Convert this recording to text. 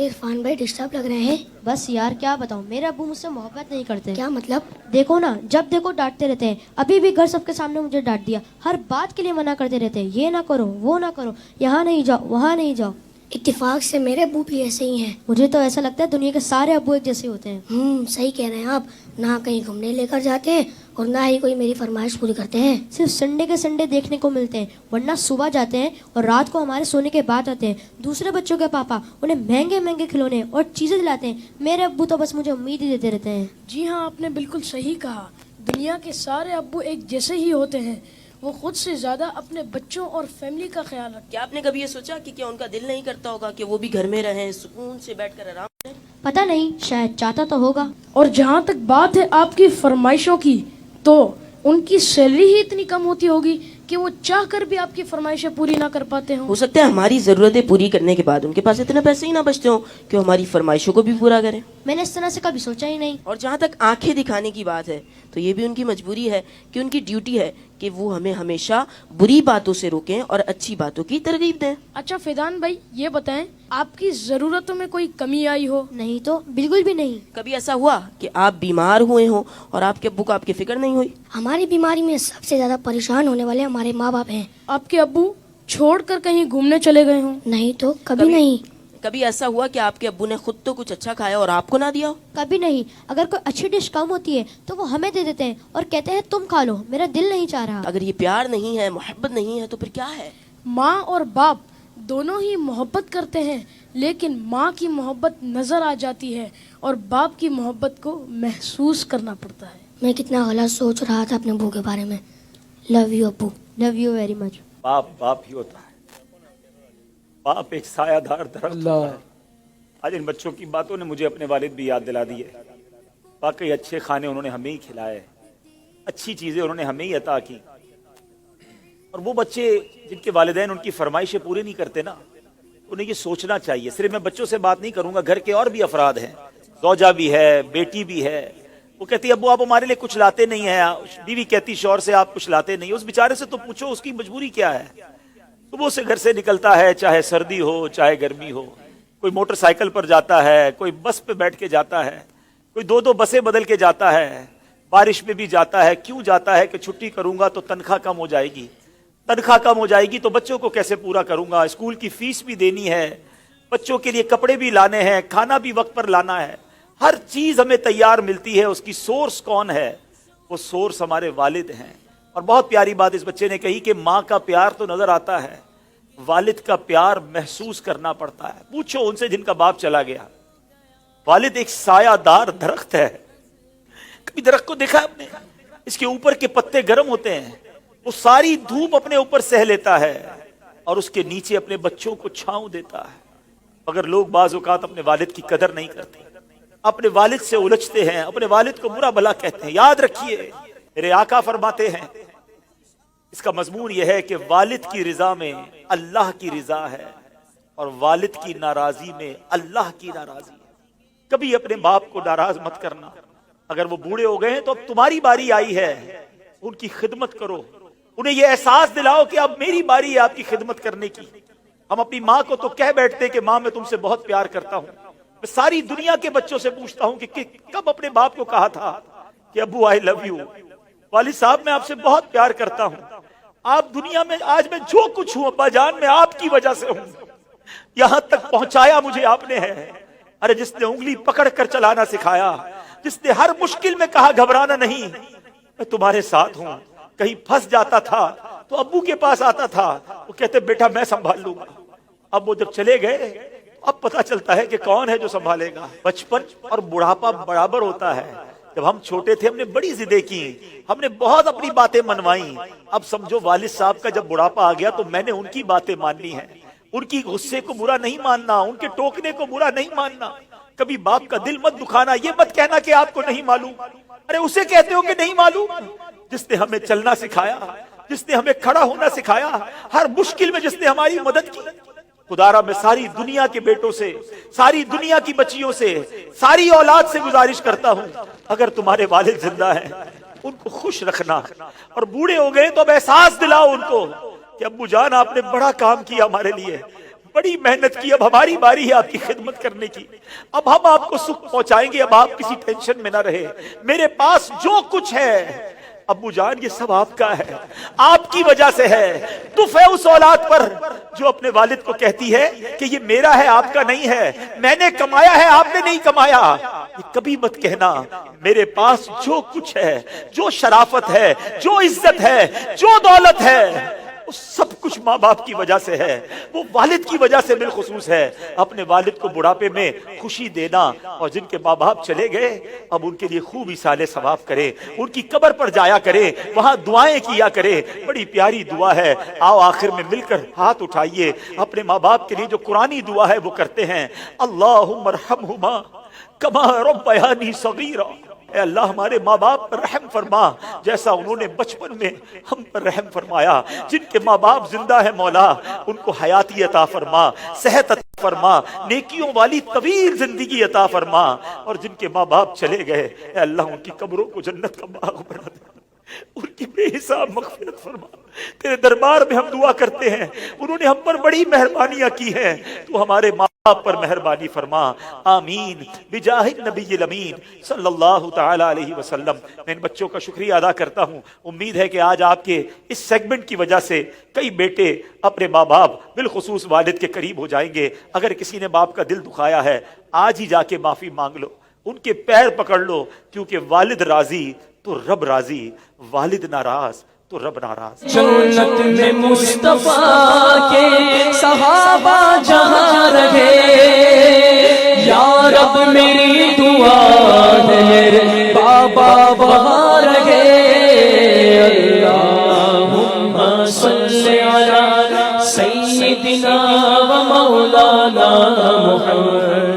इरफान भाई डिस्टर्ब लग रहे हैं। बस यार क्या बताऊं, मेरे अब्बू मुझसे मोहब्बत नहीं करते। क्या मतलब? देखो ना, जब देखो डांटते रहते हैं। अभी भी घर सबके सामने मुझे डांट दिया। हर बात के लिए मना करते रहते हैं, ये ना करो वो ना करो, यहाँ नहीं जाओ वहाँ नहीं जाओ। इत्तेफाक से मेरे अब्बू भी ऐसे ही हैं। मुझे तो ऐसा लगता है दुनिया के सारे अब्बू एक जैसे होते हैं। सही कह रहे हैं आप। ना कहीं घूमने लेकर जाते हैं और ना ही कोई मेरी फरमाइश पूरी करते हैं। सिर्फ संडे के संडे देखने को मिलते हैं, वरना सुबह जाते हैं और रात को हमारे सोने के बाद आते हैं। दूसरे बच्चों के पापा उन्हें महंगे महंगे खिलौने और चीजें दिलाते हैं। मेरे अब्बू तो बस मुझे उम्मीद ही देते रहते हैं। जी हाँ, आपने बिल्कुल सही कहा। दुनिया के सारे अब्बू एक जैसे ही होते हैं। वो खुद से ज्यादा अपने बच्चों और फैमिली का ख्याल रखते हैं। क्या आपने कभी ये सोचा कि क्या उनका दिल नहीं करता होगा कि वो भी घर में रहें, सुकून से बैठकर आराम करें? पता नहीं, शायद चाहता तो होगा। और जहाँ तक बात है आपकी फरमाइशों की, तो उनकी सैलरी ही इतनी कम होती होगी कि वो चाह कर भी आपकी फरमाइशें पूरी ना कर पाते हो हों। सकता है हमारी जरूरतें पूरी करने के बाद उनके पास इतने पैसे ही ना बचते हो कि वो हमारी फरमाइशों को भी पूरा करें। मैंने इस तरह से कभी सोचा ही नहीं। और जहाँ तक आंखें दिखाने की बात है, तो ये भी उनकी मजबूरी है कि उनकी ड्यूटी है कि वो हमें हमेशा बुरी बातों से रोकें और अच्छी बातों की तरगीब दें। अच्छा फैजान भाई, ये बताएं, आपकी जरूरतों में कोई कमी आई हो? नहीं तो बिल्कुल भी नहीं। कभी ऐसा हुआ कि आप बीमार हुए हो और आपके अब्बू को आपकी फिक्र नहीं हुई? हमारी बीमारी में सबसे ज्यादा परेशान होने वाले हमारे माँ बाप हैं। आपके अब्बू छोड़कर कहीं घूमने चले गए हों? नहीं तो कभी नहीं। कभी ऐसा हुआ कि आपके अब्बू ने खुद तो कुछ अच्छा खाया और आपको ना दिया हो? कभी नहीं। अगर कोई अच्छी डिश कम होती है तो वो हमें दे देते हैं और कहते हैं तुम खा लो, मेरा दिल नहीं चाह रहा। अगर ये प्यार नहीं है, मोहब्बत नहीं है, तो फिर क्या है? माँ और बाप दोनों ही मोहब्बत करते हैं, लेकिन माँ की मोहब्बत नजर आ जाती है और बाप की मोहब्बत को महसूस करना पड़ता है। मैं कितना गलत सोच रहा था अपने अब्बू के बारे में। लव यू अब्बू। Love you very much. बाप बाप ही होता है। बाप एक सायादार दरख्त होता है। आज इन बच्चों की बातों ने मुझे अपने वालिद भी याद दिला दी है। वाकई अच्छे खाने उन्होंने हमें ही खिलाए, अच्छी चीजें उन्होंने हमें ही अता की। और वो बच्चे जिनके वालिदैन उनकी फरमाइशें पूरी नहीं करते ना, उन्हें ये सोचना चाहिए। सिर्फ मैं बच्चों से बात नहीं करूंगा, घर के और भी अफराद हैं, zौजा भी है, बेटी भी है। वो कहती है अब्बू आप हमारे लिए कुछ लाते नहीं है। बीवी कहती शौहर से आप कुछ लाते नहीं। उस बेचारे से तो पूछो उसकी मजबूरी क्या है। सुबह से घर से निकलता है, चाहे सर्दी हो चाहे गर्मी हो। कोई मोटरसाइकिल पर जाता है, कोई बस पे बैठ के जाता है, कोई दो दो बसें बदल के जाता है, बारिश में भी जाता है। क्यों जाता है? कि छुट्टी करूंगा तो तनख्वाह कम हो जाएगी, तनख्वाह कम हो जाएगी तो बच्चों को कैसे पूरा करूंगा, स्कूल की फीस भी देनी है, बच्चों के लिए कपड़े भी लाने हैं, खाना भी वक्त पर लाना है। हर चीज हमें तैयार मिलती है। उसकी सोर्स कौन है? वो सोर्स हमारे वालिद हैं। और बहुत प्यारी बात इस बच्चे ने कही कि माँ का प्यार तो नजर आता है, वालिद का प्यार महसूस करना पड़ता है। पूछो उनसे जिनका बाप चला गया। वालिद एक सायादार दरख्त है। कभी दरख्त को देखा आपने? इसके ऊपर के पत्ते गर्म होते हैं, वो सारी धूप अपने ऊपर सह लेता है और उसके नीचे अपने बच्चों को छांव देता है। मगर लोग बाज़ औक़ात अपने वालिद की कदर नहीं करते, अपने वालिद से उलझते हैं, अपने वालिद को बुरा भला कहते हैं। याद रखिए, मेरे आका फरमाते हैं, इसका मजमून यह है कि वालिद की रिजा में अल्लाह की रिजा है और वालिद की नाराजी में अल्लाह की नाराजी है। कभी अपने बाप को नाराज मत करना। अगर वो बूढ़े हो गए हैं तो अब तुम्हारी बारी आई है, उनकी खिदमत करो। उन्हें यह एहसास दिलाओ कि अब मेरी बारी है आपकी खिदमत करने की। हम अपनी माँ को तो कह बैठते कि माँ मैं तुमसे बहुत प्यार करता हूँ। मैं सारी दुनिया के बच्चों से पूछता हूँ कि कब अपने बाप को कहा था कि अब्बू आई लव यू, वालिद साहब मैं आपसे बहुत प्यार करता हूँ। आप दुनिया में आज मैं जो कुछ हूँ अब्बा जान मैं आपकी वजह से हूँ। यहां तक पहुंचाया मुझे आपने है। अरे जिसने उंगली पकड़ कर चलाना सिखाया, जिसने हर मुश्किल में कहा घबराना नहीं, मैं तुम्हारे साथ हूँ। कहीं फंस जाता था तो अब्बू के पास आता था, वो कहते बेटा मैं संभाल लूंगा। अब वो जब चले गए अब पता चलता है कि कौन है जो संभालेगा। बचपन और बुढ़ापा बराबर होता है। जब हम छोटे थे हमने बड़ी जिदें की, हमने बहुत अपनी बातें मनवाई। अब समझो वालिद साहब का जब बुढ़ापा आ गया तो मैंने उनकी बातें माननी है। उनकी गुस्से को बुरा नहीं मानना, उनके टोकने को बुरा नहीं मानना। कभी बाप का दिल मत दुखाना, ये मत कहना कि आपको नहीं मालूम। अरे उसे कहते हो कि नहीं मालूम जिसने हमें चलना सिखाया, जिसने हमें खड़ा होना सिखाया, हर मुश्किल में जिसने हमारी मदद की। खुदारा मैं सारी दुनिया के बेटों से, सारी दुनिया की बच्चियों से, सारी औलाद से गुजारिश करता हूं, अगर तुम्हारे वालिद जिंदा हैं उनको खुश रखना। और बूढ़े हो गए तो अब एहसास दिलाओ उनको कि अब्बू जान आपने बड़ा काम किया हमारे लिए, بڑی محنت کی، اب ہماری باری ہے آپ کی خدمت کرنے کی، اب ہم آپ کو سکھ پہنچائیں گے، اب آپ کسی ٹینشن میں نہ رہے، میرے پاس جو کچھ ہے ابو جان یہ سب آپ کا ہے، آپ کی وجہ سے ہے۔ دف ہے اس اولاد پر جو اپنے والد کو کہتی ہے کہ یہ میرا ہے آپ کا نہیں ہے، میں نے کمایا ہے آپ نے نہیں کمایا۔ یہ کبھی مت کہنا میرے پاس جو کچھ ہے، جو شرافت ہے، جو عزت ہے، جو دولت ہے، وہ سب کچھ ماں باپ کی وجہ سے ہے، وہ والد کی وجہ سے بالخصوص ہے۔ اپنے والد کو بڑھاپے میں خوشی دینا، اور جن کے ماں باپ چلے گئے اب ان کے لیے خوب ایصال ثواب کرے، ان کی قبر پر جایا کرے، وہاں دعائیں کیا کرے، بڑی پیاری دعا ہے۔ آؤ آخر میں مل کر ہاتھ اٹھائیے، اپنے ماں باپ کے لیے جو قرآنی دعا ہے وہ کرتے ہیں۔ اللہم ارحمہما کما ربیانی صغیرا، اے اللہ ہمارے ماں باپ پر رحم فرما جیسا انہوں نے بچپن میں ہم پر رحم فرمایا۔ جن کے ماں باپ زندہ ہے مولا ان کو حیاتی عطا فرما، صحت عطا فرما، نیکیوں والی طویل زندگی عطا فرما، اور جن کے ماں باپ چلے گئے اے اللہ ان کی قبروں کو جنت کا باغ بنا دے، ان کی بے حساب مغفرت فرما۔ تیرے دربار میں ہم دعا کرتے ہیں، انہوں نے ہم پر بڑی مہربانیاں کی ہیں، تو ہمارے ماں باپ پر مہربانی فرما، آمین بجاہ النبی الامین صلی اللہ تعالی علیہ وسلم۔ میں ان بچوں کا شکریہ ادا کرتا ہوں، امید ہے کہ آج آپ کے اس سیگمنٹ کی وجہ سے کئی بیٹے اپنے ماں باپ بالخصوص والد کے قریب ہو جائیں گے۔ اگر کسی نے باپ کا دل دکھایا ہے آج ہی جا کے معافی مانگ لو، ان کے پیر پکڑ لو، کیونکہ والد راضی تو رب راضی، والد ناراض تو رب ناراض۔ جنت میں مصطفیٰ کے صحابہ جہاں رہے، یا رب میری دعا ہے میرے بابا وہاں رہے۔ اللہم صلی علی سیدنا و مولانا محمد